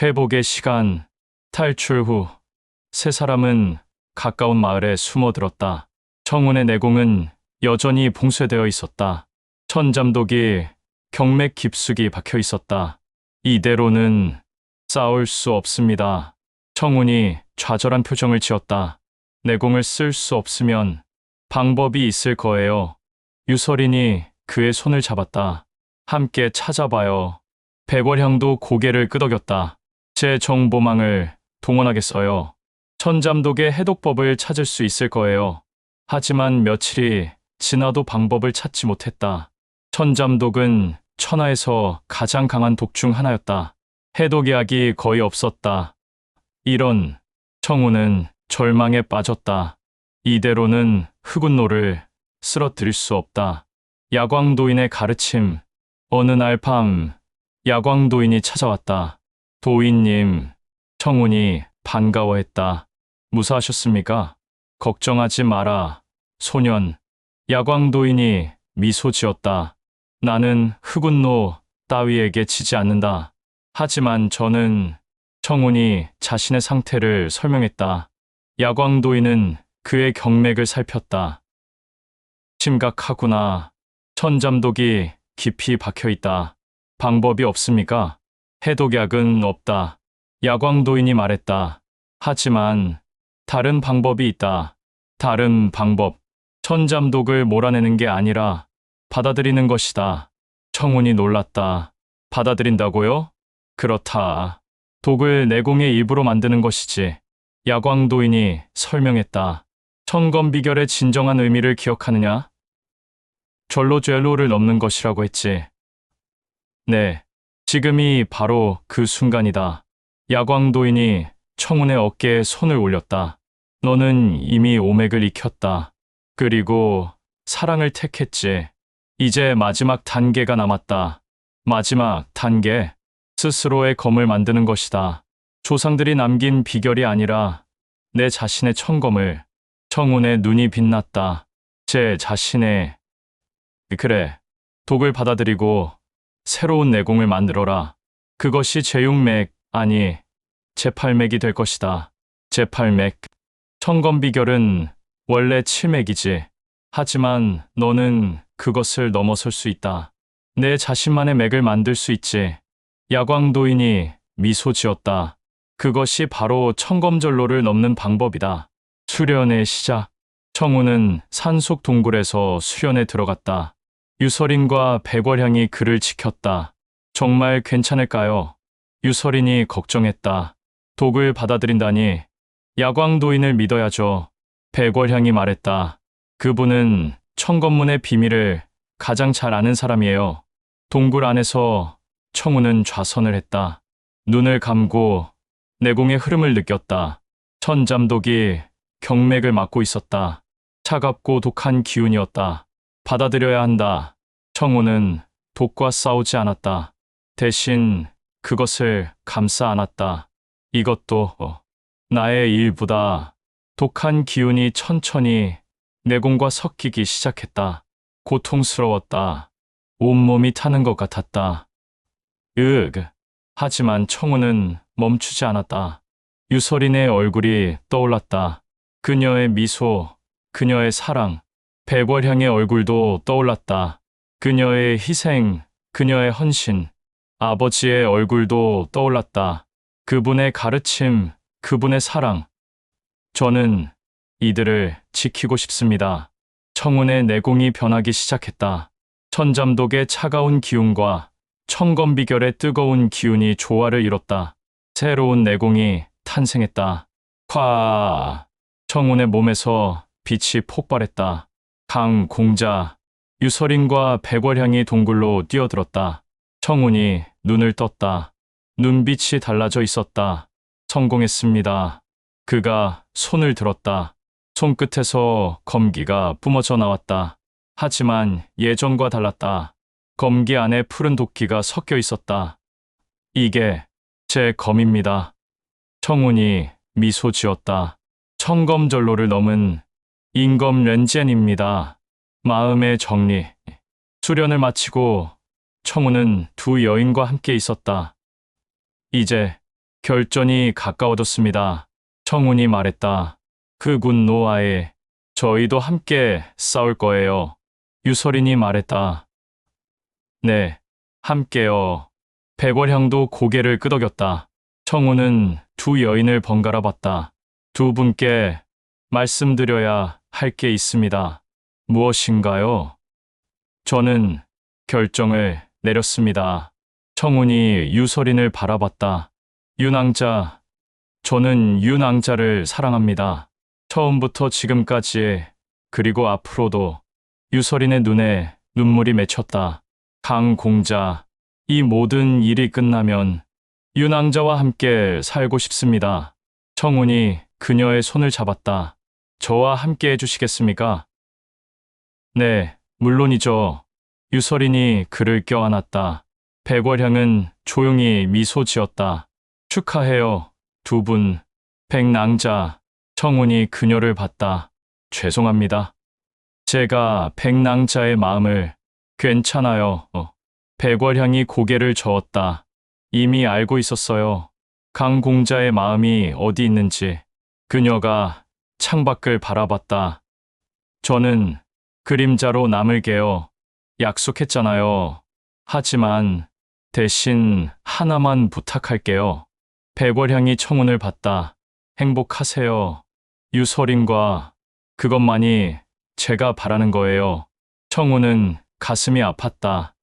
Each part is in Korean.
회복의 시간. 탈출 후 세 사람은 가까운 마을에 숨어들었다. 청운의 내공은 여전히 봉쇄되어 있었다. 천잠독이 경맥 깊숙이 박혀 있었다. 이대로는 싸울 수 없습니다. 청운이 좌절한 표정을 지었다. 내공을 쓸 수 없으면 방법이 있을 거예요. 유설인이 그의 손을 잡았다. 함께 찾아봐요. 백월향도 고개를 끄덕였다. 제 정보망을 동원하겠어요. 천잠독의 해독법을 찾을 수 있을 거예요. 하지만 며칠이 지나도 방법을 찾지 못했다. 천잠독은 천하에서 가장 강한 독 중 하나였다. 해독약이 거의 없었다. 이런, 청우는 절망에 빠졌다. 이대로는 흑운노를 쓰러뜨릴 수 없다. 야광도인의 가르침. 어느 날 밤 야광도인이 찾아왔다. 도인님, 청운이 반가워했다. 무사하셨습니까? 걱정하지 마라, 소년. 야광도인이 미소 지었다. 나는 흑운노 따위에게 지지 않는다. 하지만 저는, 청운이 자신의 상태를 설명했다. 야광도인은 그의 경맥을 살폈다. 심각하구나. 천잠독이 깊이 박혀 있다. 방법이 없습니까? 해독약은 없다. 야광도인이 말했다. 하지만 다른 방법이 있다. 다른 방법. 천잠독을 몰아내는 게 아니라 받아들이는 것이다. 청운이 놀랐다. 받아들인다고요? 그렇다. 독을 내공의 일부로 만드는 것이지. 야광도인이 설명했다. 천검비결의 진정한 의미를 기억하느냐? 절로 죄로를 넘는 것이라고 했지. 네, 지금이 바로 그 순간이다. 야광도인이 청운의 어깨에 손을 올렸다. 너는 이미 오맥을 익혔다. 그리고 사랑을 택했지. 이제 마지막 단계가 남았다. 마지막 단계. 스스로의 검을 만드는 것이다. 조상들이 남긴 비결이 아니라 내 자신의 천검을. 청운의 눈이 빛났다. 제 자신의. 그래, 독을 받아들이고 새로운 내공을 만들어라. 그것이 제6맥, 아니, 제8맥이 될 것이다. 제8맥. 천검비결은 원래 7맥이지. 하지만 너는 그것을 넘어설 수 있다. 내 자신만의 맥을 만들 수 있지. 야광도인이 미소 지었다. 그것이 바로 천검절로를 넘는 방법이다. 수련의 시작. 청우는 산속 동굴에서 수련에 들어갔다. 유설인과 백월향이 그를 지켰다. 정말 괜찮을까요? 유설인이 걱정했다. 독을 받아들인다니. 야광도인을 믿어야죠. 백월향이 말했다. 그분은 천검문의 비밀을 가장 잘 아는 사람이에요. 동굴 안에서 청우는 좌선을 했다. 눈을 감고 내공의 흐름을 느꼈다. 천잠독이 경맥을 막고 있었다. 차갑고 독한 기운이었다. 받아들여야 한다. 청우는 독과 싸우지 않았다. 대신 그것을 감싸 안았다. 이것도 나의 일부다. 독한 기운이 천천히 내공과 섞이기 시작했다. 고통스러웠다. 온몸이 타는 것 같았다. 하지만 청우는 멈추지 않았다. 유설인의 얼굴이 떠올랐다. 그녀의 미소, 그녀의 사랑. 백월향의 얼굴도 떠올랐다. 그녀의 희생, 그녀의 헌신. 아버지의 얼굴도 떠올랐다. 그분의 가르침, 그분의 사랑. 저는 이들을 지키고 싶습니다. 청운의 내공이 변하기 시작했다. 천잠독의 차가운 기운과 천검비결의 뜨거운 기운이 조화를 이뤘다. 새로운 내공이 탄생했다. 청운의 몸에서 빛이 폭발했다. 강공자, 유설인과 백월향이 동굴로 뛰어들었다. 청운이 눈을 떴다. 눈빛이 달라져 있었다. 성공했습니다. 그가 손을 들었다. 손끝에서 검기가 뿜어져 나왔다. 하지만 예전과 달랐다. 검기 안에 푸른 도끼가 섞여 있었다. 이게 제 검입니다. 청운이 미소 지었다. 천검절로를 넘은 임검렌젠입니다. 마음의 정리. 수련을 마치고 청운은 두 여인과 함께 있었다. 이제 결전이 가까워졌습니다. 청운이 말했다. 그 군 노아에 저희도 함께 싸울 거예요. 유설인이 말했다. 네, 함께요. 백월향도 고개를 끄덕였다. 청운은 두 여인을 번갈아 봤다. 두 분께 말씀드려야 할 게 있습니다. 무엇인가요? 저는 결정을 내렸습니다. 청운이 유설인을 바라봤다. 윤왕자, 저는 윤왕자를 사랑합니다. 처음부터 지금까지, 그리고 앞으로도. 유설인의 눈에 눈물이 맺혔다. 강공자, 이 모든 일이 끝나면 윤왕자와 함께 살고 싶습니다. 청운이 그녀의 손을 잡았다. 저와 함께 해주시겠습니까? 네, 물론이죠. 유설인이 그를 껴안았다. 백월향은 조용히 미소 지었다. 축하해요, 두 분. 백낭자, 청운이 그녀를 봤다. 죄송합니다. 제가 백낭자의 마음을. 괜찮아요. 백월향이 고개를 저었다. 이미 알고 있었어요. 강공자의 마음이 어디 있는지. 그녀가 창밖을 바라봤다. 저는 그림자로 남을게요. 약속했잖아요. 하지만 대신 하나만 부탁할게요. 백월향이 청운을 봤다. 행복하세요. 유설인과 그것만이 제가 바라는 거예요. 청운은 가슴이 아팠다.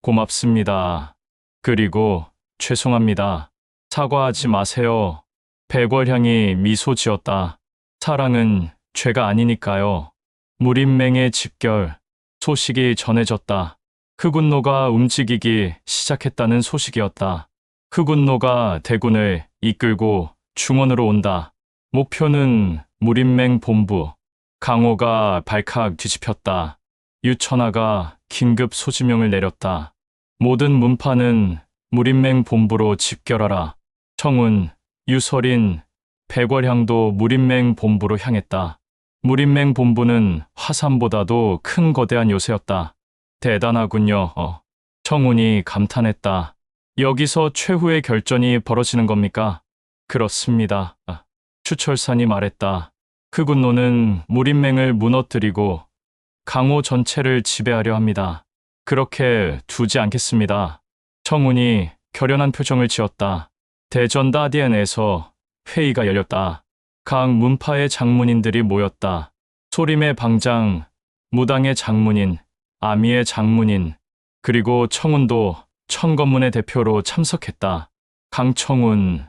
고맙습니다. 그리고 죄송합니다. 사과하지 마세요. 백월향이 미소 지었다. 사랑은 죄가 아니니까요. 무림맹의 집결. 소식이 전해졌다. 흑운노가 움직이기 시작했다는 소식이었다. 흑운노가 대군을 이끌고 중원으로 온다. 목표는 무림맹 본부. 강호가 발칵 뒤집혔다. 유천하가 긴급 소지명을 내렸다. 모든 문파는 무림맹 본부로 집결하라. 청운, 유설인, 백월향도 무림맹 본부로 향했다. 무림맹 본부는 화산보다도 큰 거대한 요새였다. 대단하군요. 청운이 감탄했다. 여기서 최후의 결전이 벌어지는 겁니까? 그렇습니다. 추철산이 말했다. 흑운노는 무림맹을 무너뜨리고 강호 전체를 지배하려 합니다. 그렇게 두지 않겠습니다. 청운이 결연한 표정을 지었다. 대전 다디엔에서 회의가 열렸다. 각 문파의 장문인들이 모였다. 소림의 방장, 무당의 장문인, 아미의 장문인, 그리고 청운도 청검문의 대표로 참석했다. 강청운,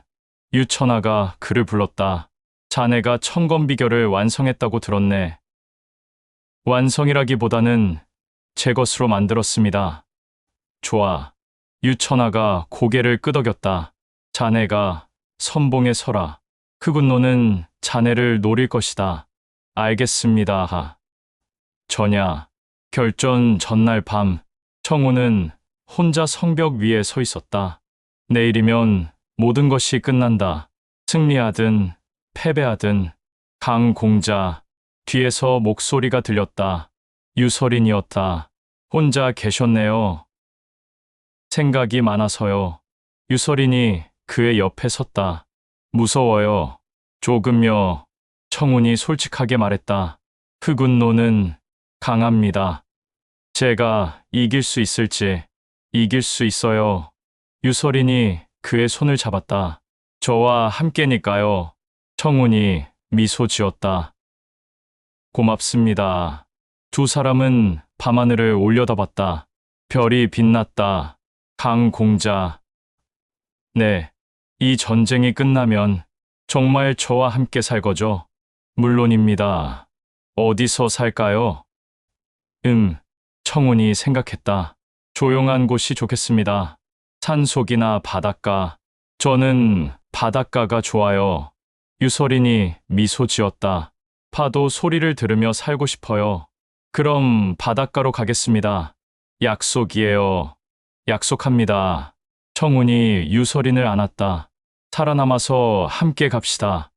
유천하가 그를 불렀다. 자네가 청검비결을 완성했다고 들었네. 완성이라기보다는 제 것으로 만들었습니다. 좋아. 유천하가 고개를 끄덕였다. 자네가 선봉에 서라. 흑운노는 자네를 노릴 것이다. 알겠습니다. 전야, 결전 전날 밤, 청운은 혼자 성벽 위에 서 있었다. 내일이면 모든 것이 끝난다. 승리하든 패배하든. 강공자, 뒤에서 목소리가 들렸다. 유설인이었다. 혼자 계셨네요. 생각이 많아서요. 유설인이 그의 옆에 섰다. 무서워요. 조금요. 청운이 솔직하게 말했다. 흑운노는 강합니다. 제가 이길 수 있을지. 이길 수 있어요. 유설인이 그의 손을 잡았다. 저와 함께니까요. 청운이 미소 지었다. 고맙습니다. 두 사람은 밤하늘을 올려다봤다. 별이 빛났다. 강공자. 네, 이 전쟁이 끝나면 정말 저와 함께 살 거죠? 물론입니다. 어디서 살까요? 청운이 생각했다. 조용한 곳이 좋겠습니다. 산속이나 바닷가. 저는 바닷가가 좋아요. 유설인이 미소 지었다. 파도 소리를 들으며 살고 싶어요. 그럼 바닷가로 가겠습니다. 약속이에요. 약속합니다. 청운이 유설인을 안았다. 살아남아서 함께 갑시다.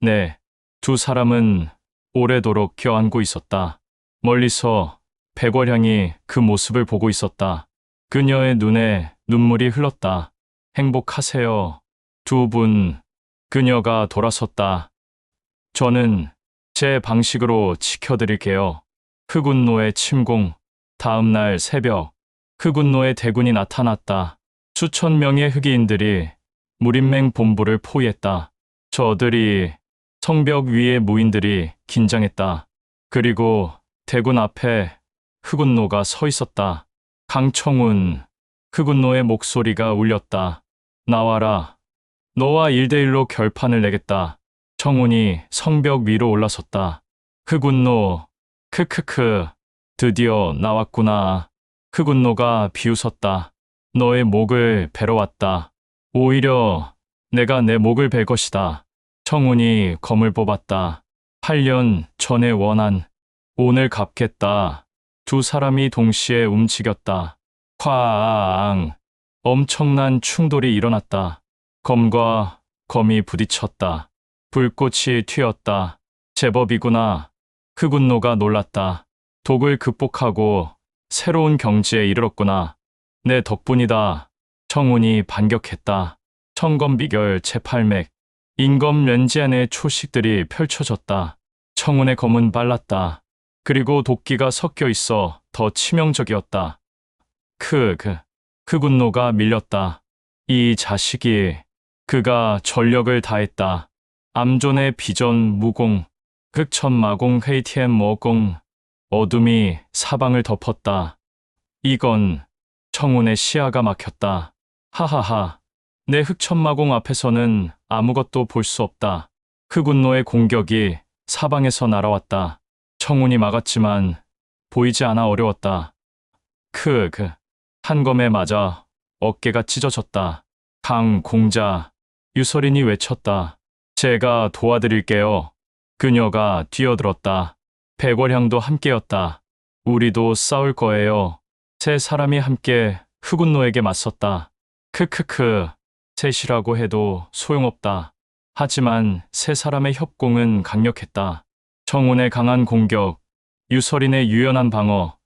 네, 두 사람은 오래도록 껴안고 있었다. 멀리서 백월향이 그 모습을 보고 있었다. 그녀의 눈에 눈물이 흘렀다. 행복하세요. 두 분. 그녀가 돌아섰다. 저는 제 방식으로 지켜드릴게요. 흑운노의 침공. 다음 날 새벽, 흑운노의 대군이 나타났다. 수천 명의 흑인들이 무림맹 본부를 포위했다. 저들이 성벽 위의 무인들이 긴장했다. 그리고 대군 앞에 흑운노가 서 있었다. 강청훈, 흑운노의 목소리가 울렸다. 나와라. 너와 1대1로 결판을 내겠다. 청훈이 성벽 위로 올라섰다. 흑운노, 크크크, 드디어 나왔구나. 흑운노가 비웃었다. 너의 목을 베러 왔다. 오히려 내가 내 목을 벨 것이다. 청훈이 검을 뽑았다. 8년 전의 원한, 오늘 갚겠다. 두 사람이 동시에 움직였다. 쾅! 엄청난 충돌이 일어났다. 검과 검이 부딪혔다. 불꽃이 튀었다. 제법이구나. 흑운노가 놀랐다. 독을 극복하고 새로운 경지에 이르렀구나. 내 덕분이다. 청훈이 반격했다. 청검비결 제8맥. 인검 렌즈 안의 초식들이 펼쳐졌다. 청훈의 검은 빨랐다. 그리고 도끼가 섞여 있어 더 치명적이었다. 흑운노가 밀렸다. 이 자식이. 그가 전력을 다했다. 암존의 비전 무공, 흑천마공 헤이티엠 머공. 어둠이 사방을 덮었다. 이건 청훈의 시야가 막혔다. 하하하. 내 흑천마공 앞에서는 아무것도 볼 수 없다. 흑운노의 공격이 사방에서 날아왔다. 청훈이 막았지만 보이지 않아 어려웠다. 한 검에 맞아 어깨가 찢어졌다. 강공자, 유서린이 외쳤다. 제가 도와드릴게요. 그녀가 뛰어들었다. 백월향도 함께였다. 우리도 싸울 거예요. 세 사람이 함께 흑운노에게 맞섰다. 셋이라고 해도 소용없다. 하지만 세 사람의 협공은 강력했다. 청훈의 강한 공격, 유서린의 유연한 방어,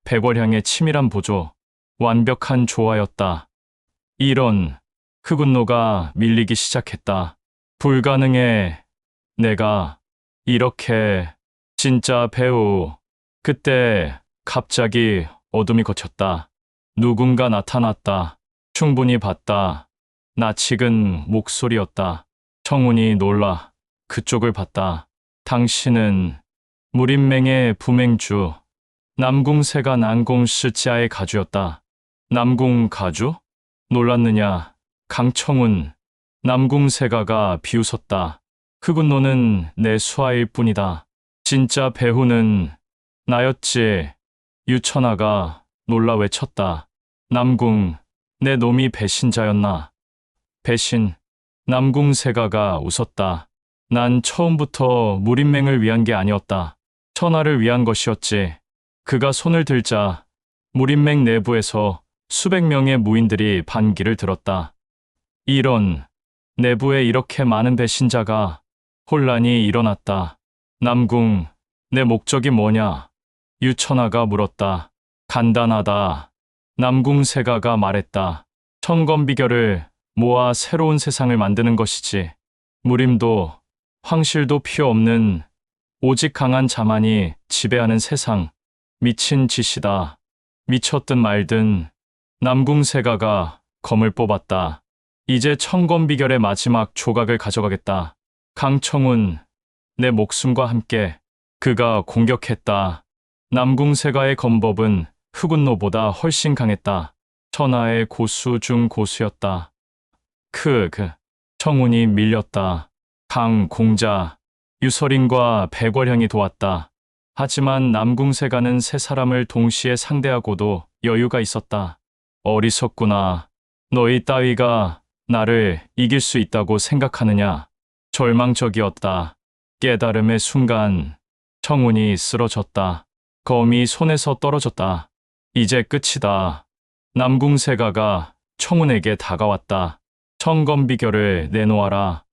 백월향의 치밀한 보조, 완벽한 조화였다. 이런 흑운노가 밀리기 시작했다. 불가능해. 내가 이렇게 진짜 배우. 그때 갑자기 어둠이 걷혔다. 누군가 나타났다. 충분히 봤다. 낯익은 목소리였다. 청훈이 놀라 그쪽을 봤다. 당신은 무림맹의 부맹주, 남궁세가 난공시지아의 가주였다. 남궁 가주? 놀랐느냐? 강청훈, 남궁세가가 비웃었다. 흑운노는 내 수하일 뿐이다. 진짜 배후는 나였지. 유천아가 놀라 외쳤다. 남궁, 내 놈이 배신자였나? 배신. 남궁세가가 웃었다. 난 처음부터 무림맹을 위한 게 아니었다. 천하를 위한 것이었지. 그가 손을 들자 무림맹 내부에서 수백 명의 무인들이 반기를 들었다. 이런, 내부에 이렇게 많은 배신자가. 혼란이 일어났다. 남궁, 내 목적이 뭐냐? 유천아가 물었다. 간단하다. 남궁세가가 말했다. 청검비결을 모아 새로운 세상을 만드는 것이지. 무림도, 황실도 필요 없는 오직 강한 자만이 지배하는 세상. 미친 짓이다. 미쳤든 말든. 남궁세가가 검을 뽑았다. 이제 청검비결의 마지막 조각을 가져가겠다. 강청훈, 내 목숨과 함께. 그가 공격했다. 남궁세가의 검법은 흑운노보다 훨씬 강했다. 천하의 고수 중 고수였다. 청훈이 밀렸다. 강공자, 유서린과 백월향이 도왔다. 하지만 남궁세가는 세 사람을 동시에 상대하고도 여유가 있었다. 어리석구나. 너희 따위가 나를 이길 수 있다고 생각하느냐? 절망적이었다. 깨달음의 순간 청훈이 쓰러졌다. 검이 손에서 떨어졌다. 이제 끝이다. 남궁세가가 청훈에게 다가왔다. 청검비결을 내놓아라.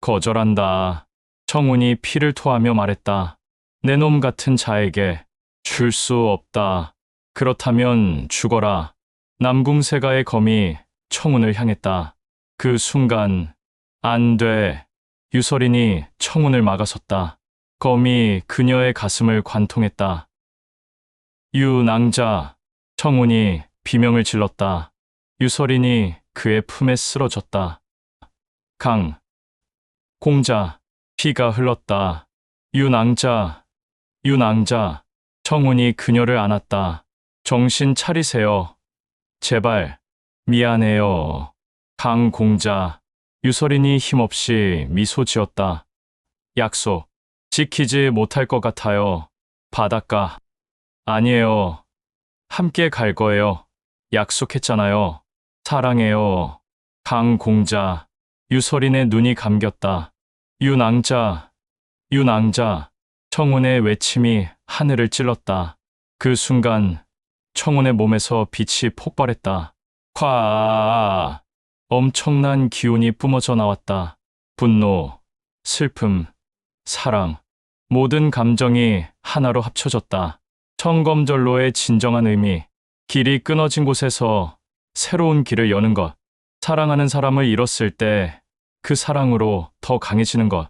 거절한다. 청훈이 피를 토하며 말했다. 내 놈 같은 자에게 줄 수 없다. 그렇다면 죽어라. 남궁세가의 검이 청운을 향했다. 그 순간 안 돼. 유설인이 청운을 막아섰다. 검이 그녀의 가슴을 관통했다. 유낭자. 청운이 비명을 질렀다. 유설인이 그의 품에 쓰러졌다. 강. 공자. 피가 흘렀다. 유낭자. 유낭자. 청운이 그녀를 안았다. 정신 차리세요. 제발. 미안해요. 강공자. 유설인이 힘없이 미소 지었다. 약속. 지키지 못할 것 같아요. 바닷가. 아니에요. 함께 갈 거예요. 약속했잖아요. 사랑해요. 강공자. 유설인의 눈이 감겼다. 유낭자. 유낭자. 청운의 외침이 하늘을 찔렀다. 그 순간 청운의 몸에서 빛이 폭발했다. 화. 엄청난 기운이 뿜어져 나왔다. 분노, 슬픔, 사랑, 모든 감정이 하나로 합쳐졌다. 청검절로의 진정한 의미, 길이 끊어진 곳에서 새로운 길을 여는 것, 사랑하는 사람을 잃었을 때 그 사랑으로 더 강해지는 것.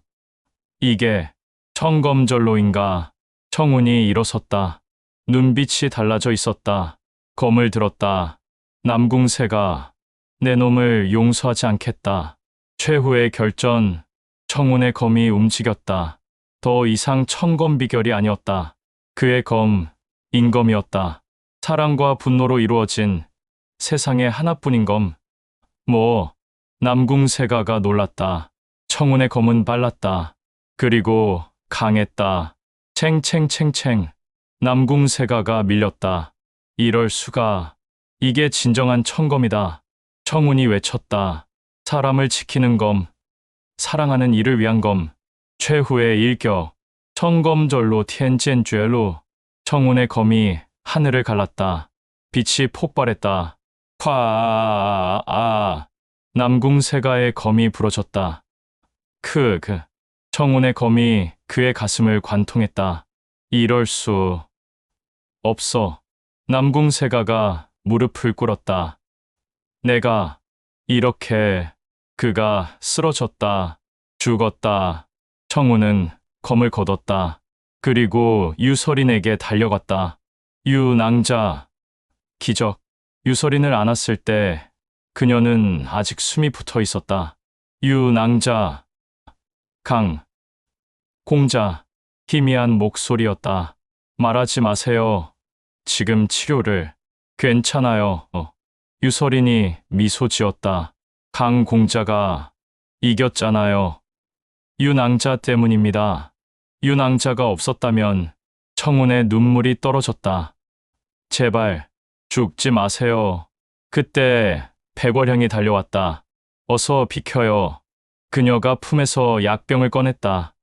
이게 청검절로인가? 청운이 일어섰다. 눈빛이 달라져 있었다. 검을 들었다. 남궁새가 내 놈을 용서하지 않겠다. 최후의 결전, 청운의 검이 움직였다. 더 이상 청검 비결이 아니었다. 그의 검, 인검이었다. 사랑과 분노로 이루어진 세상에 하나뿐인 검. 남궁새가가 놀랐다. 청운의 검은 빨랐다. 그리고 강했다. 챙챙챙챙. 남궁새가가 밀렸다. 이럴 수가. 이게 진정한 청검이다. 청운이 외쳤다. 사람을 지키는 검. 사랑하는 이를 위한 검. 최후의 일격. 청검절로 티엔젠죄로. 청운의 검이 하늘을 갈랐다. 빛이 폭발했다. 콰아. 남궁새가의 검이 부러졌다. 청운의 검이 그의 가슴을 관통했다. 이럴 수 없어. 남궁새가가 무릎을 꿇었다. 내가 이렇게. 그가 쓰러졌다. 죽었다. 청운은 검을 걷었다. 그리고 유설인에게 달려갔다. 유낭자. 기적. 유설인을 안았을 때 그녀는 아직 숨이 붙어 있었다. 유낭자. 강. 공자. 희미한 목소리였다. 말하지 마세요. 지금 치료를. 괜찮아요. 유설인이 미소 지었다. 강공자가 이겼잖아요. 유낭자 때문입니다. 유낭자가 없었다면 청운의 눈물이 떨어졌다. 제발 죽지 마세요. 그때 백월향이 달려왔다. 어서 비켜요. 그녀가 품에서 약병을 꺼냈다.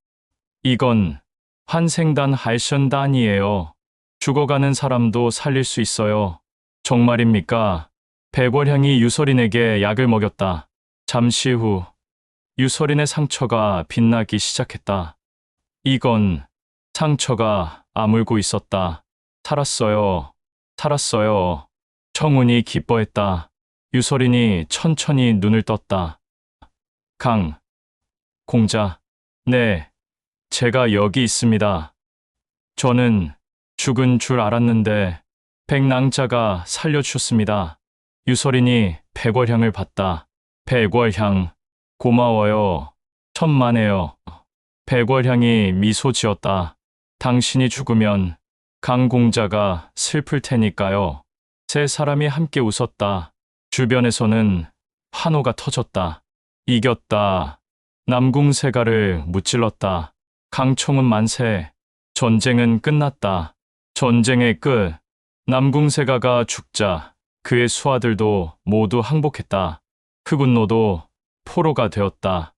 이건 환생단 할션단이에요. 죽어가는 사람도 살릴 수 있어요. 정말입니까? 백월향이 유설인에게 약을 먹였다. 잠시 후 유설인의 상처가 빛나기 시작했다. 이건 상처가 아물고 있었다. 살았어요. 살았어요. 청운이 기뻐했다. 유설인이 천천히 눈을 떴다. 강. 공자. 네, 제가 여기 있습니다. 저는 죽은 줄 알았는데 백낭자가 살려주셨습니다. 유설인이 백월향을 받다. 백월향, 고마워요. 천만에요. 백월향이 미소 지었다. 당신이 죽으면 강공자가 슬플 테니까요. 세 사람이 함께 웃었다. 주변에서는 환호가 터졌다. 이겼다. 남궁새가를 무찔렀다. 강청운 만세. 전쟁은 끝났다. 전쟁의 끝. 남궁새가가 죽자 그의 수하들도 모두 항복했다. 흑운노도 포로가 되었다.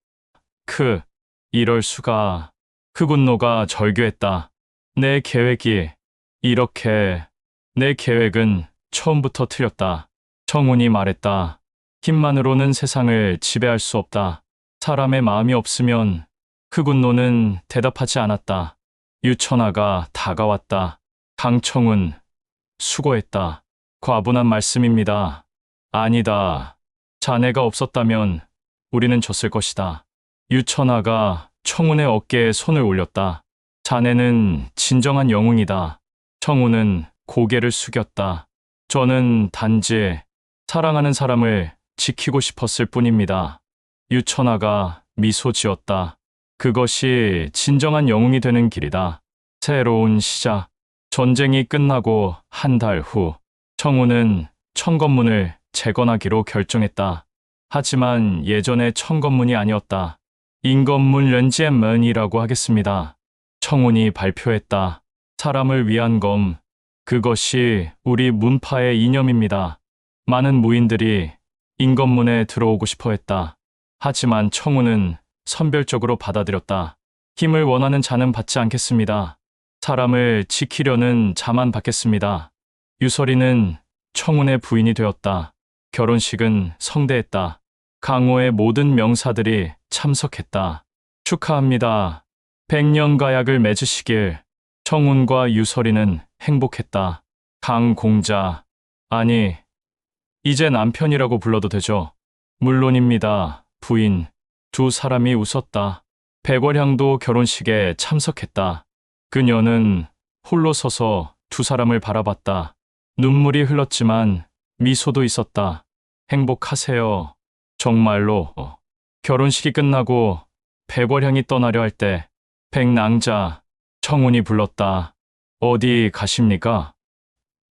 이럴 수가. 흑운노가 절규했다. 내 계획이 이렇게. 내 계획은 처음부터 틀렸다. 청운이 말했다. 힘만으로는 세상을 지배할 수 없다. 사람의 마음이 없으면. 흑운노는 대답하지 않았다. 유천하가 다가왔다. 강청운, 수고했다. 과분한 말씀입니다. 아니다. 자네가 없었다면 우리는 졌을 것이다. 유천하가 청운의 어깨에 손을 올렸다. 자네는 진정한 영웅이다. 청운은 고개를 숙였다. 저는 단지 사랑하는 사람을 지키고 싶었을 뿐입니다. 유천하가 미소 지었다. 그것이 진정한 영웅이 되는 길이다. 새로운 시작. 전쟁이 끝나고 한 달 후, 청운은 청건문을 재건하기로 결정했다. 하지만 예전의 청건문이 아니었다. 인건문 렌지엔문이라고 하겠습니다. 청운이 발표했다. 사람을 위한 검. 그것이 우리 문파의 이념입니다. 많은 무인들이 인건문에 들어오고 싶어 했다. 하지만 청운은 선별적으로 받아들였다. 힘을 원하는 자는 받지 않겠습니다. 사람을 지키려는 자만 받겠습니다. 유설이는 청운의 부인이 되었다. 결혼식은 성대했다. 강호의 모든 명사들이 참석했다. 축하합니다. 백년가약을 맺으시길. 청운과 유설이는 행복했다. 강공자, 아니, 이제 남편이라고 불러도 되죠? 물론입니다, 부인. 두 사람이 웃었다. 백월향도 결혼식에 참석했다. 그녀는 홀로 서서 두 사람을 바라봤다. 눈물이 흘렀지만 미소도 있었다. 행복하세요. 정말로. 결혼식이 끝나고 백월향이 떠나려 할 때 백낭자, 청운이 불렀다. 어디 가십니까?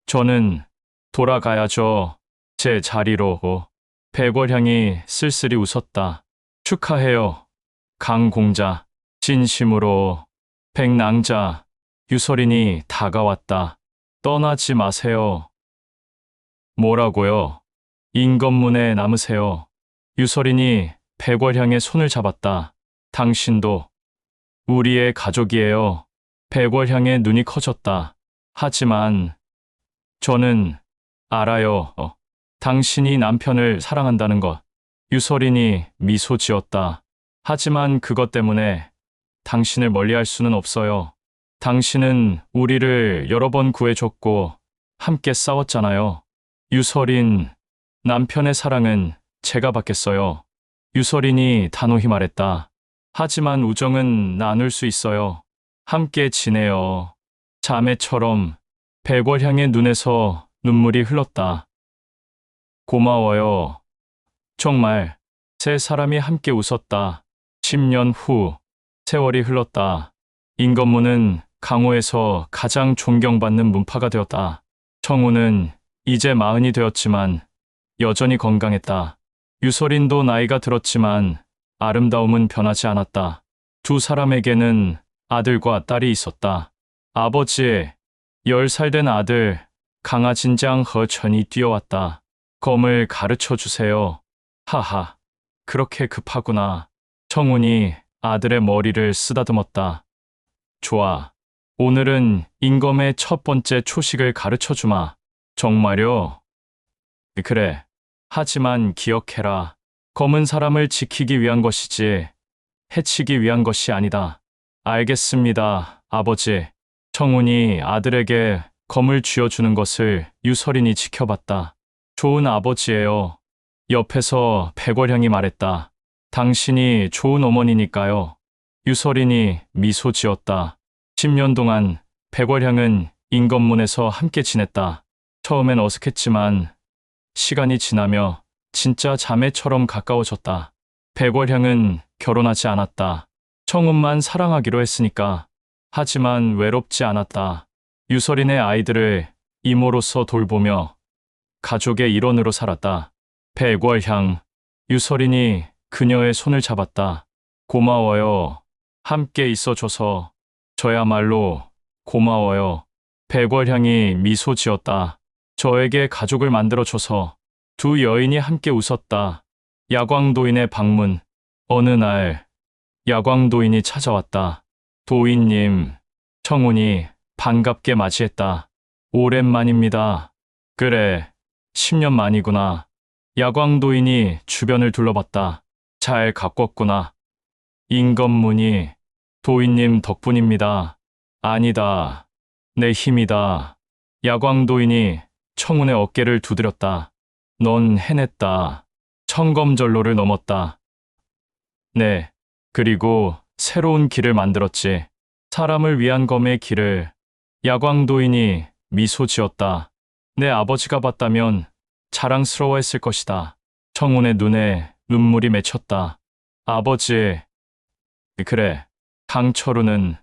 저는 돌아가야죠. 제 자리로. 백월향이 쓸쓸히 웃었다. 축하해요. 강공자. 진심으로. 백낭자. 유설인이 다가왔다. 떠나지 마세요. 뭐라고요? 인건문에 남으세요. 유설인이 백월향의 손을 잡았다. 당신도 우리의 가족이에요. 백월향의 눈이 커졌다. 하지만 저는 알아요. 당신이 남편을 사랑한다는 것. 유설인이 미소 지었다. 하지만 그것 때문에 당신을 멀리할 수는 없어요. 당신은 우리를 여러 번 구해줬고 함께 싸웠잖아요. 유설인, 남편의 사랑은 제가 받겠어요. 유설인이 단호히 말했다. 하지만 우정은 나눌 수 있어요. 함께 지내요. 자매처럼. 백월향의 눈에서 눈물이 흘렀다. 고마워요. 정말. 세 사람이 함께 웃었다. 10년 후, 세월이 흘렀다. 인건문은 강호에서 가장 존경받는 문파가 되었다. 청우는 이제 40이 되었지만 여전히 건강했다. 유설인도 나이가 들었지만 아름다움은 변하지 않았다. 두 사람에게는 아들과 딸이 있었다. 아버지, 10살 된 아들 강아진장 허천이 뛰어왔다. 검을 가르쳐 주세요. 하하, 그렇게 급하구나. 청운이 아들의 머리를 쓰다듬었다. 좋아. 오늘은 인검의 첫 번째 초식을 가르쳐 주마. 정말요? 그래. 하지만 기억해라. 검은 사람을 지키기 위한 것이지 해치기 위한 것이 아니다. 알겠습니다, 아버지. 청운이 아들에게 검을 쥐어주는 것을 유설인이 지켜봤다. 좋은 아버지예요. 옆에서 백월향이 말했다. 당신이 좋은 어머니니까요. 유설인이 미소 지었다. 10년 동안 백월향은 인건문에서 함께 지냈다. 처음엔 어색했지만 시간이 지나며 진짜 자매처럼 가까워졌다. 백월향은 결혼하지 않았다. 청운만 사랑하기로 했으니까. 하지만 외롭지 않았다. 유설인의 아이들을 이모로서 돌보며 가족의 일원으로 살았다. 백월향. 유설인이 그녀의 손을 잡았다. 고마워요. 함께 있어줘서. 저야말로 고마워요. 백월향이 미소 지었다. 저에게 가족을 만들어줘서. 두 여인이 함께 웃었다. 야광도인의 방문. 어느 날 야광도인이 찾아왔다. 도인님, 청운이 반갑게 맞이했다. 오랜만입니다. 그래, 10년 만이구나. 야광도인이 주변을 둘러봤다. 잘 가꿨구나. 인건문이 도인님 덕분입니다. 아니다. 내 힘이다. 야광도인이 청운의 어깨를 두드렸다. 넌 해냈다. 청검절로를 넘었다. 네, 그리고 새로운 길을 만들었지. 사람을 위한 검의 길을. 야광도인이 미소 지었다. 내 아버지가 봤다면 자랑스러워했을 것이다. 청운의 눈에 눈물이 맺혔다. 아버지, 그래, 강철우는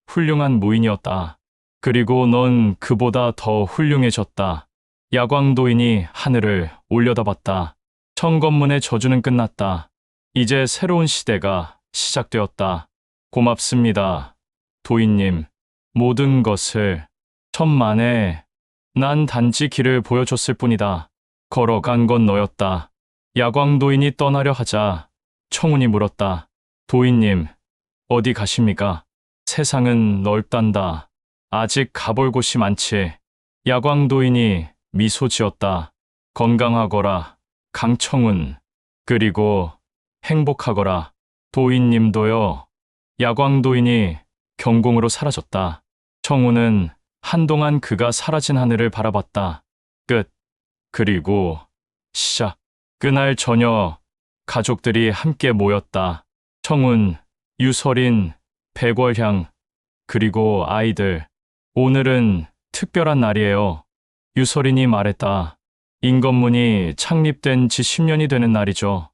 훌륭한 무인이었다. 그리고 넌 그보다 더 훌륭해졌다. 야광도인이 하늘을 올려다봤다. 청검문의 저주는 끝났다. 이제 새로운 시대가 시작되었다. 고맙습니다, 도인님. 모든 것을. 천만에. 난 단지 길을 보여줬을 뿐이다. 걸어간 건 너였다. 야광도인이 떠나려 하자 청운이 물었다. 도인님, 어디 가십니까? 세상은 넓단다. 아직 가볼 곳이 많지. 야광도인이 미소 지었다. 건강하거라, 강청운. 그리고 행복하거라, 도인님도요. 야광도인이 경공으로 사라졌다. 청운은 한동안 그가 사라진 하늘을 바라봤다. 끝. 그리고 시작. 그날 저녁 가족들이 함께 모였다. 청운, 유설인, 백월향, 그리고 아이들. 오늘은 특별한 날이에요. 유설인이 말했다. 인건문이 창립된 지 10년이 되는 날이죠.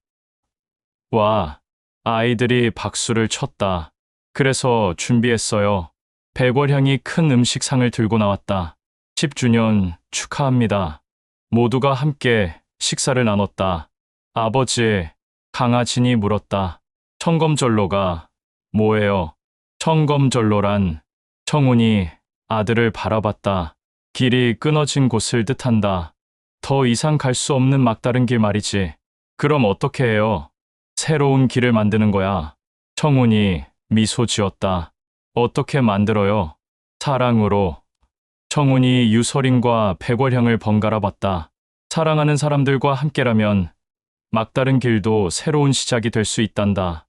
와, 아이들이 박수를 쳤다. 그래서 준비했어요. 백월향이 큰 음식상을 들고 나왔다. 10주년 축하합니다. 모두가 함께 식사를 나눴다. 아버지, 강아진이 물었다. 청검절로가 뭐예요? 청검절로란. 청운이 아들을 바라봤다. 길이 끊어진 곳을 뜻한다. 더 이상 갈 수 없는 막다른 길 말이지. 그럼 어떻게 해요? 새로운 길을 만드는 거야. 청운이 미소 지었다. 어떻게 만들어요? 사랑으로. 청운이 유설인과 백월향을 번갈아 봤다. 사랑하는 사람들과 함께라면 막다른 길도 새로운 시작이 될 수 있단다.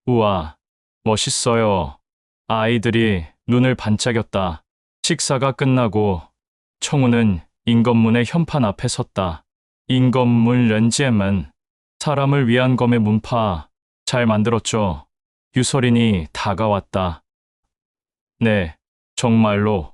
우와, 멋있어요. 아이들이 눈을 반짝였다. 식사가 끝나고 청운은 인건문의 현판 앞에 섰다. 인건문 렌지엠은 사람을 위한 검의 문파 잘 만들었죠. 유설인이 다가왔다. 네, 정말로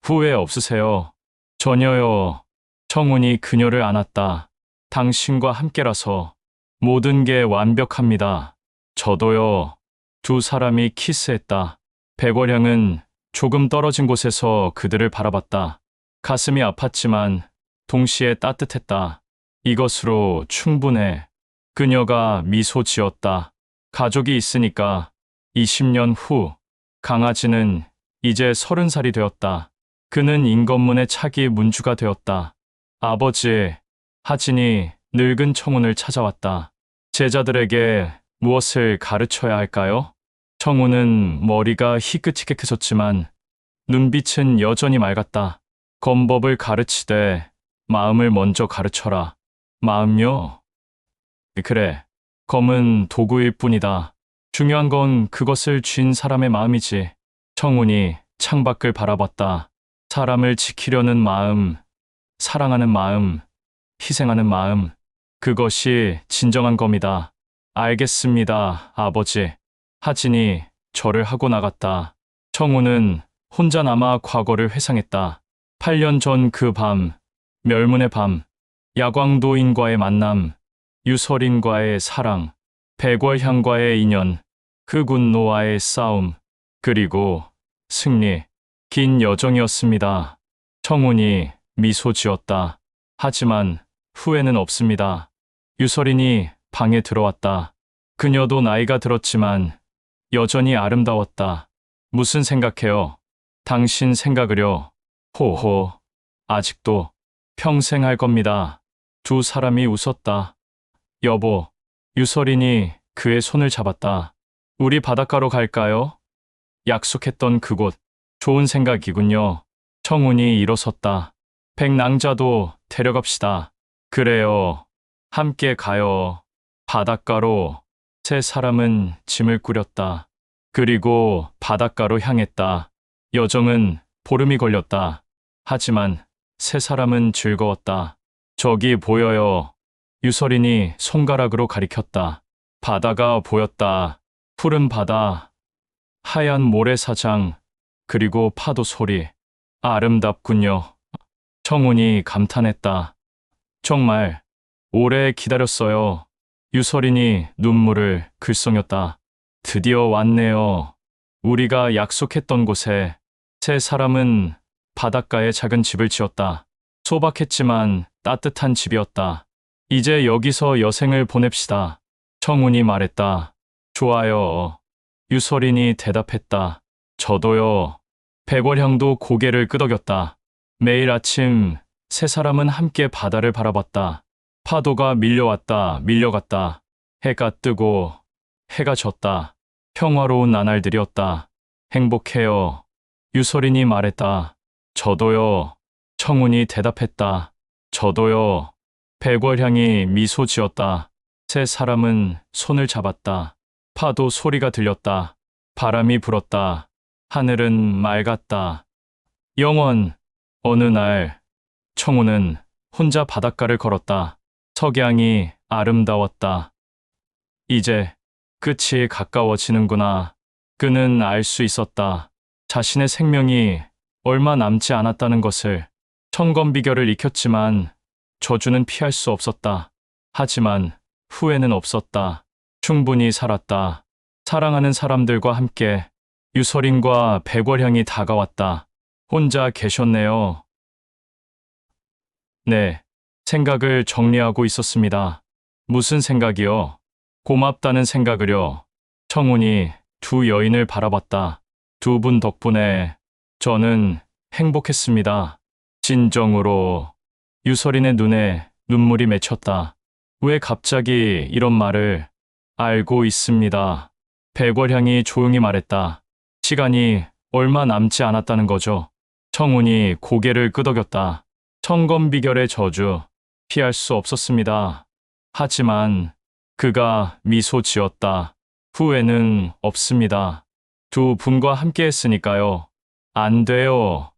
후회 없으세요? 전혀요. 청운이 그녀를 안았다. 당신과 함께라서 모든 게 완벽합니다. 저도요. 두 사람이 키스했다. 백월향은 조금 떨어진 곳에서 그들을 바라봤다. 가슴이 아팠지만 동시에 따뜻했다. 이것으로 충분해. 그녀가 미소 지었다. 가족이 있으니까. 20년 후 강아지는 이제 30살이 되었다. 그는 인건문의 차기 문주가 되었다. 아버지, 하진이 늙은 청운을 찾아왔다. 제자들에게 무엇을 가르쳐야 할까요? 청운은 머리가 희끗희끗해졌지만 눈빛은 여전히 맑았다. 검법을 가르치되 마음을 먼저 가르쳐라. 마음요? 그래, 검은 도구일 뿐이다. 중요한 건 그것을 쥔 사람의 마음이지. 청운이 창밖을 바라봤다. 사람을 지키려는 마음, 사랑하는 마음, 희생하는 마음. 그것이 진정한 검이다. 알겠습니다, 아버지. 하진이 절을 하고 나갔다. 청운은 혼자 남아 과거를 회상했다. 8년 전 그 밤, 멸문의 밤, 야광도인과의 만남, 유설인과의 사랑, 백월향과의 인연, 흑운노와의 싸움, 그리고 승리. 긴 여정이었습니다. 청운이 미소 지었다. 하지만 후회는 없습니다. 유설인이 방에 들어왔다. 그녀도 나이가 들었지만 여전히 아름다웠다. 무슨 생각해요? 당신 생각을요. 호호. 아직도 평생 할 겁니다. 두 사람이 웃었다. 여보. 유설인이 그의 손을 잡았다. 우리 바닷가로 갈까요? 약속했던 그곳. 좋은 생각이군요. 청운이 일어섰다. 백낭자도 데려갑시다. 그래요. 함께 가요. 바닷가로. 세 사람은 짐을 꾸렸다. 그리고 바닷가로 향했다. 여정은 보름이 걸렸다. 하지만 세 사람은 즐거웠다. 저기 보여요. 유서린이 손가락으로 가리켰다. 바다가 보였다. 푸른 바다, 하얀 모래사장, 그리고 파도 소리. 아름답군요. 청운이 감탄했다. 정말 오래 기다렸어요. 유서린이 눈물을 글썽였다. 드디어 왔네요. 우리가 약속했던 곳에. 세 사람은 바닷가에 작은 집을 지었다. 소박했지만 따뜻한 집이었다. 이제 여기서 여생을 보냅시다. 청운이 말했다. 좋아요. 유서린이 대답했다. 저도요. 백월향도 고개를 끄덕였다. 매일 아침 세 사람은 함께 바다를 바라봤다. 파도가 밀려왔다, 밀려갔다. 해가 뜨고 해가 졌다. 평화로운 나날들이었다. 행복해요. 유서린이 말했다. 저도요. 청운이 대답했다. 저도요. 백월향이 미소 지었다. 세 사람은 손을 잡았다. 파도 소리가 들렸다. 바람이 불었다. 하늘은 맑았다. 영원. 어느 날 청운은 혼자 바닷가를 걸었다. 석양이 아름다웠다. 이제 끝이 가까워지는구나. 그는 알 수 있었다. 자신의 생명이 얼마 남지 않았다는 것을. 천검비결을 익혔지만 저주는 피할 수 없었다. 하지만 후회는 없었다. 충분히 살았다. 사랑하는 사람들과 함께. 유서린과 백월향이 다가왔다. 혼자 계셨네요. 네, 생각을 정리하고 있었습니다. 무슨 생각이요? 고맙다는 생각을요. 청운이 두 여인을 바라봤다. 두 분 덕분에 저는 행복했습니다. 진정으로. 유서린의 눈에 눈물이 맺혔다. 왜 갑자기 이런 말을? 알고 있습니다. 백월향이 조용히 말했다. 시간이 얼마 남지 않았다는 거죠. 청운이 고개를 끄덕였다. 천검비결의 저주, 피할 수 없었습니다. 하지만 그가 미소 지었다. 후회는 없습니다. 두 분과 함께 했으니까요. 안 돼요.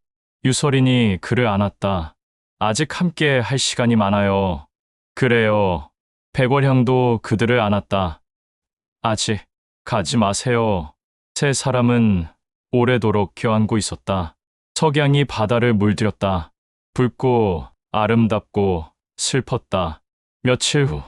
유서린이 그를 안았다. 아직 함께 할 시간이 많아요. 그래요. 백월향도 그들을 안았다. 아직 가지 마세요. 세 사람은 오래도록 껴안고 있었다. 석양이 바다를 물들였다. 붉고 아름답고 슬펐다. 며칠 후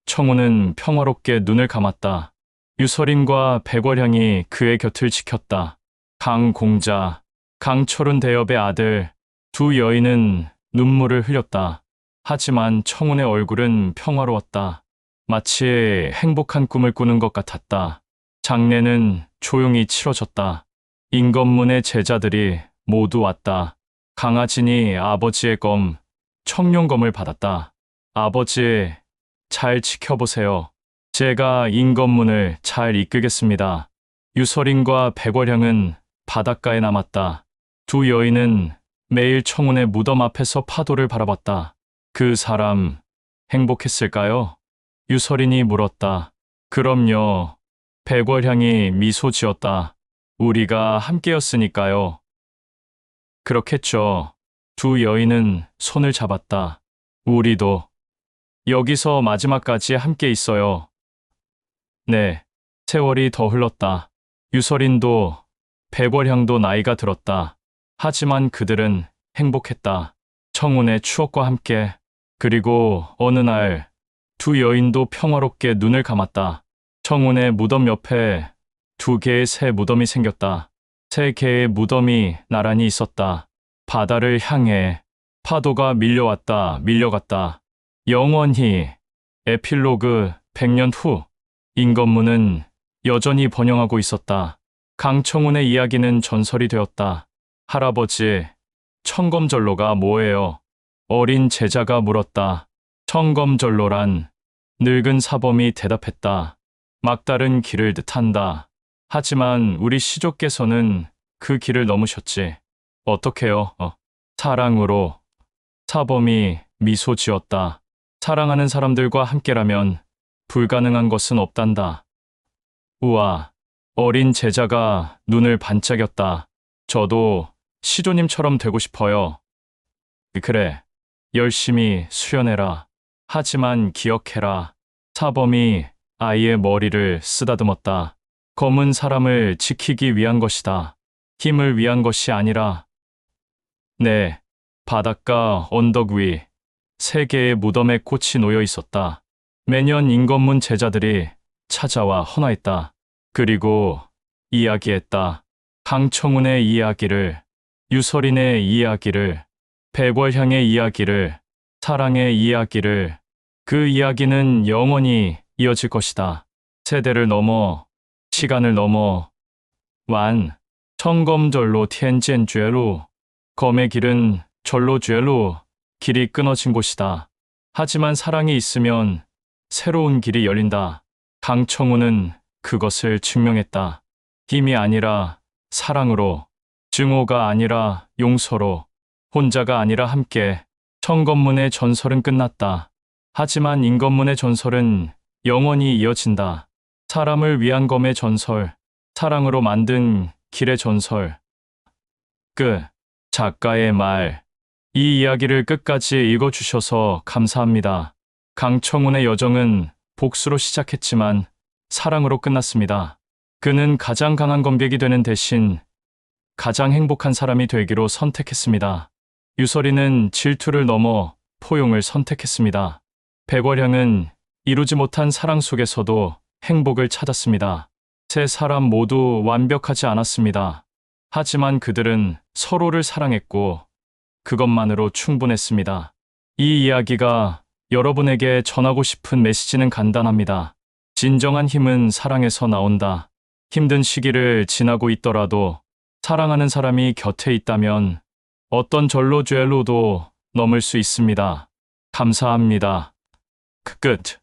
청운은 평화롭게 눈을 감았다. 유서린과 백월향이 그의 곁을 지켰다. 강공자, 강철운 대엽의 아들. 두 여인은 눈물을 흘렸다. 하지만 청운의 얼굴은 평화로웠다. 마치 행복한 꿈을 꾸는 것 같았다. 장례는 조용히 치러졌다. 인검문의 제자들이 모두 왔다. 강아진이 아버지의 검, 청룡검을 받았다. 아버지, 잘 지켜보세요. 제가 인검문을 잘 이끌겠습니다. 유서린과 백월향은 바닷가에 남았다. 두 여인은 매일 청운의 무덤 앞에서 파도를 바라봤다. 그 사람 행복했을까요? 유서린이 물었다. 그럼요. 백월향이 미소 지었다. 우리가 함께였으니까요. 그렇겠죠. 두 여인은 손을 잡았다. 우리도 여기서 마지막까지 함께 있어요. 네, 세월이 더 흘렀다. 유서린도 백월향도 나이가 들었다. 하지만 그들은 행복했다. 청운의 추억과 함께. 그리고 어느 날 두 여인도 평화롭게 눈을 감았다. 청운의 무덤 옆에 두 개의 새 무덤이 생겼다. 세 개의 무덤이 나란히 있었다. 바다를 향해. 파도가 밀려왔다, 밀려갔다. 영원히. 에필로그 100년 후. 인검문은 여전히 번영하고 있었다. 강청운의 이야기는 전설이 되었다. 할아버지, 청검전로가 뭐예요? 어린 제자가 물었다. 청검전로란. 늙은 사범이 대답했다. 막다른 길을 뜻한다. 하지만 우리 시조께서는 그 길을 넘으셨지. 어떻게요? 사랑으로. 사범이 미소 지었다. 사랑하는 사람들과 함께라면 불가능한 것은 없단다. 우와. 어린 제자가 눈을 반짝였다. 저도 시조님처럼 되고 싶어요. 그래. 열심히 수련해라. 하지만 기억해라. 사범이 아이의 머리를 쓰다듬었다. 검은 사람을 지키기 위한 것이다. 힘을 위한 것이 아니라. 네, 바닷가 언덕 위 3개의 무덤에 꽃이 놓여 있었다. 매년 임검문 제자들이 찾아와 헌화했다. 그리고 이야기했다. 강청운의 이야기를, 유서린의 이야기를, 백월향의 이야기를, 사랑의 이야기를. 그 이야기는 영원히 이어질 것이다. 세대를 넘어, 시간을 넘어. 청검절로 텐젠죄로, 검의 길은 절로 죄로 길이 끊어진 곳이다. 하지만 사랑이 있으면 새로운 길이 열린다. 강청운은 그것을 증명했다. 힘이 아니라 사랑으로, 증오가 아니라 용서로, 혼자가 아니라 함께. 청검문의 전설은 끝났다. 하지만 임검문의 전설은 영원히 이어진다. 사람을 위한 검의 전설, 사랑으로 만든 길의 전설. 끝. 작가의 말. 이 이야기를 끝까지 읽어주셔서 감사합니다. 강청운의 여정은 복수로 시작했지만 사랑으로 끝났습니다. 그는 가장 강한 검객이 되는 대신 가장 행복한 사람이 되기로 선택했습니다. 유서린은 질투를 넘어 포용을 선택했습니다. 백월향은 이루지 못한 사랑 속에서도 행복을 찾았습니다. 세 사람 모두 완벽하지 않았습니다. 하지만 그들은 서로를 사랑했고 그것만으로 충분했습니다. 이 이야기가 여러분에게 전하고 싶은 메시지는 간단합니다. 진정한 힘은 사랑에서 나온다. 힘든 시기를 지나고 있더라도 사랑하는 사람이 곁에 있다면 어떤 절로 죄로도 넘을 수 있습니다. 감사합니다. 끝.